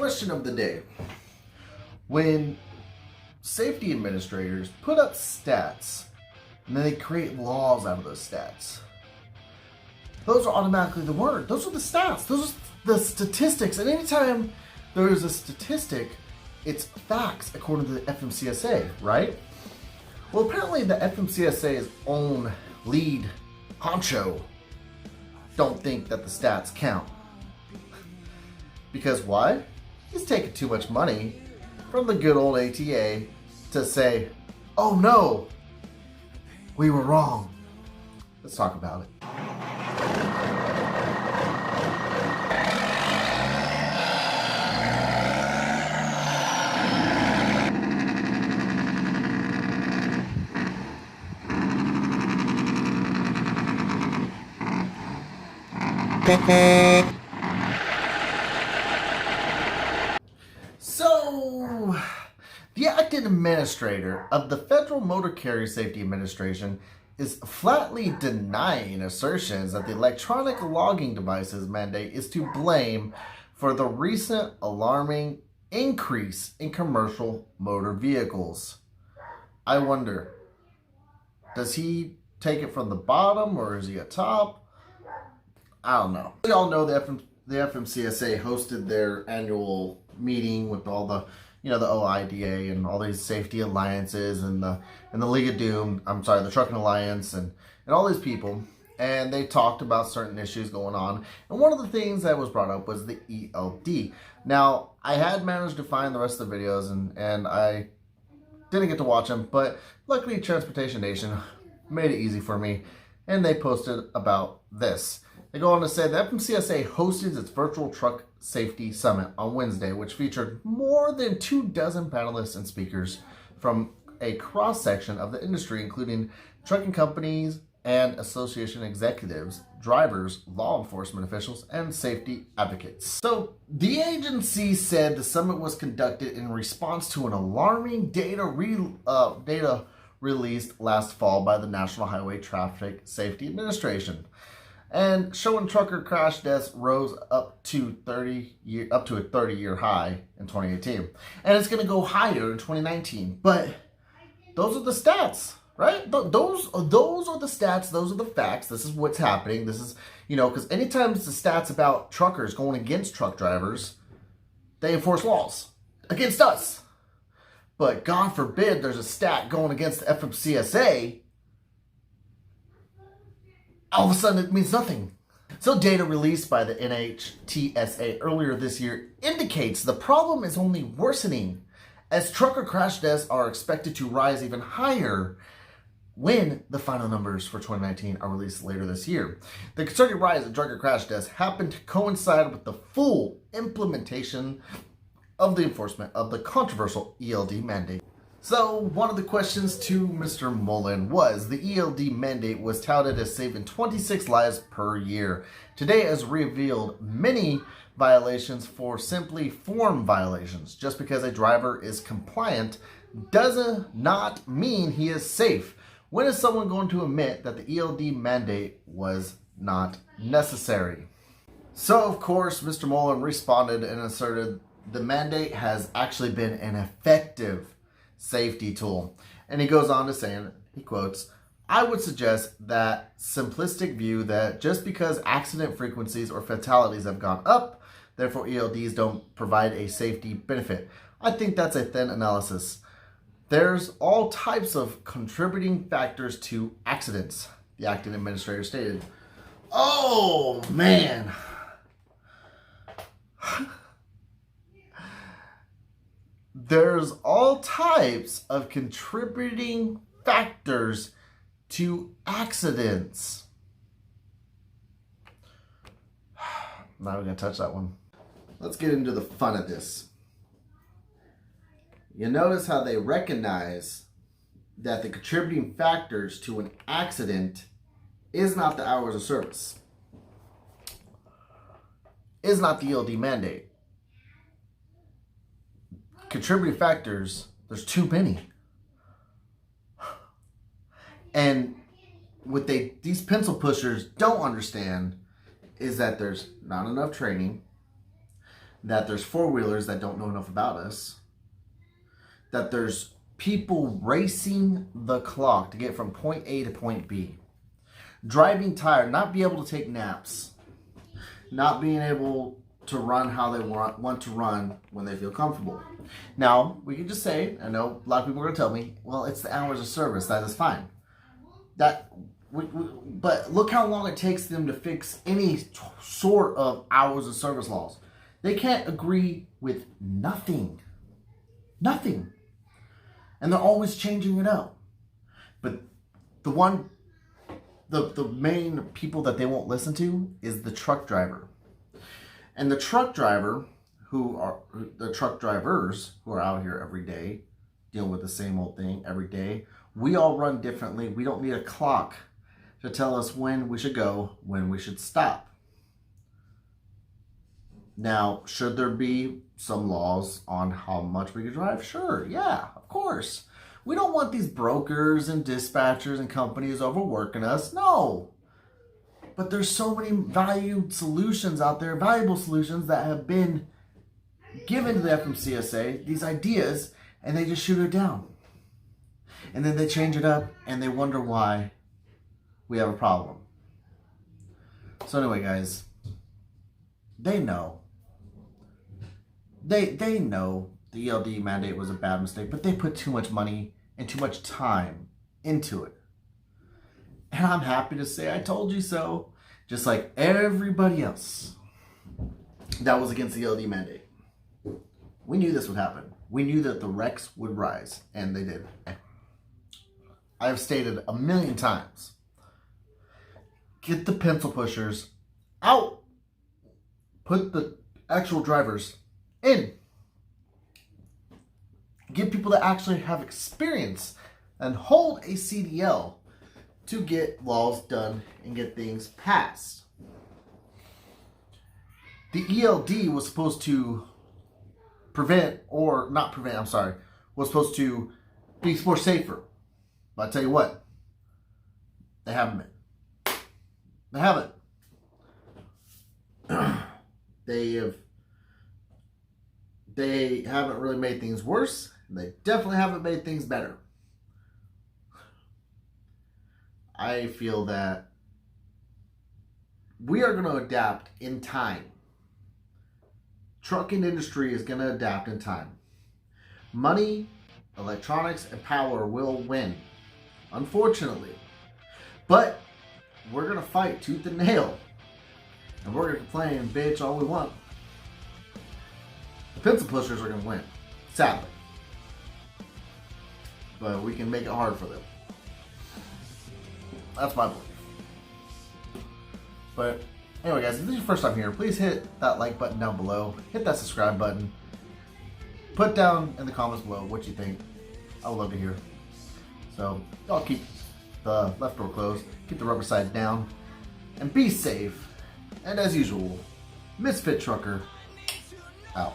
question of the day. When safety administrators put up stats and then they create laws out of those stats, those are automatically the word. Those are the stats. Those are the statistics. And anytime there is a statistic, it's facts according to the FMCSA, right? Well, apparently the FMCSA's own lead honcho don't think that the stats count. Because why? He's taking too much money from the good old ATA to say, oh no, we were wrong. Let's talk about it. So, the acting administrator of the Federal Motor Carrier Safety Administration is flatly denying assertions that the electronic logging devices mandate is to blame for the recent alarming increase in commercial motor vehicles. I wonder, does he take it from the bottom or is he at top? I don't know. We all know the FMCSA hosted their annual meeting with all the, the OIDA and all these safety alliances and the League of Doom. The Trucking Alliance and all these people, and they talked about certain issues going on. And one of the things that was brought up was the ELD. Now, I had managed to find the rest of the videos and I didn't get to watch them, but luckily Transportation Nation made it easy for me, and they posted about this. They go on to say the FMCSA hosted its virtual truck safety summit on Wednesday, which featured more than 24 panelists and speakers from a cross-section of the industry, including trucking companies and association executives, drivers, law enforcement officials, and safety advocates. So the agency said the summit was conducted in response to an alarming data released last fall by the National Highway Traffic Safety Administration, and showing trucker crash deaths rose up to a 30-year high in 2018, and it's going to go higher in 2019. But those are the stats, right? Those are the stats. Those are the facts. This is what's happening. This is, because anytime it's the stats about truckers going against truck drivers, they enforce laws against us. But God forbid there's a stat going against the FMCSA. All of a sudden it means nothing. So data released by the NHTSA earlier this year indicates the problem is only worsening, as trucker crash deaths are expected to rise even higher when the final numbers for 2019 are released later this year. The concerning rise in trucker crash deaths happened to coincide with the full implementation of the enforcement of the controversial ELD mandate. So one of the questions to Mr. Mullen was, the ELD mandate was touted as saving 26 lives per year. Today has revealed many violations for simply form violations. Just because a driver is compliant does not mean he is safe. When is someone going to admit that the ELD mandate was not necessary? So of course, Mr. Mullen responded and asserted the mandate has actually been an effective safety tool. And he goes on to say, he quotes, I would suggest that simplistic view that just because accident frequencies or fatalities have gone up, therefore ELDs don't provide a safety benefit. I think that's a thin analysis. There's all types of contributing factors to accidents, the acting administrator stated. Oh man. There's all types of contributing factors to accidents. I'm not even going to touch that one. Let's get into the fun of this. You notice how they recognize that the contributing factors to an accident is not the hours of service, is not the ELD mandate. Contributing factors, there's too many. And what these pencil pushers don't understand is that there's not enough training, that there's four-wheelers that don't know enough about us, that there's people racing the clock to get from point A to point B, driving tired, not be able to take naps, not being able to run how they want to run when they feel comfortable. Now, we can just say, I know a lot of people are going to tell me, well, it's the hours of service. That is fine. But look how long it takes them to fix any sort of hours of service laws. They can't agree with nothing. Nothing. And they're always changing it up. But the main people that they won't listen to is the truck driver. And the truck drivers who are out here every day, dealing with the same old thing every day. We all run differently. We don't need a clock to tell us when we should go, when we should stop. Now, should there be some laws on how much we can drive? Sure, yeah, of course. We don't want these brokers and dispatchers and companies overworking us. No. But there's so many valuable solutions out there that have been given to the FMCSA, these ideas, and they just shoot it down. And then they change it up, and they wonder why we have a problem. So anyway, guys, they know. They know the ELD mandate was a bad mistake, but they put too much money and too much time into it. And I'm happy to say I told you so. Just like everybody else that was against the ELD mandate. We knew this would happen. We knew that the wrecks would rise, and they did. I have stated 1,000,000 times, get the pencil pushers out. Put the actual drivers in. Get people that actually have experience and hold a CDL to get laws done and get things passed. The ELD was supposed to was supposed to be more safer. But I tell you what, they haven't been. They haven't. They haven't really made things worse. And they definitely haven't made things better. I feel that we are going to adapt in time. Trucking industry is going to adapt in time. Money, electronics, and power will win, unfortunately. But we're going to fight tooth and nail. And we're going to complain and bitch all we want. The pencil pushers are going to win, sadly. But we can make it hard for them. That's my belief. But anyway, guys, if this is your first time here, please hit that like button down below. Hit that subscribe button. Put down in the comments below what you think. I would love to hear. So, y'all keep the left door closed, keep the rubber side down, and be safe. And as usual, Misfit Trucker out.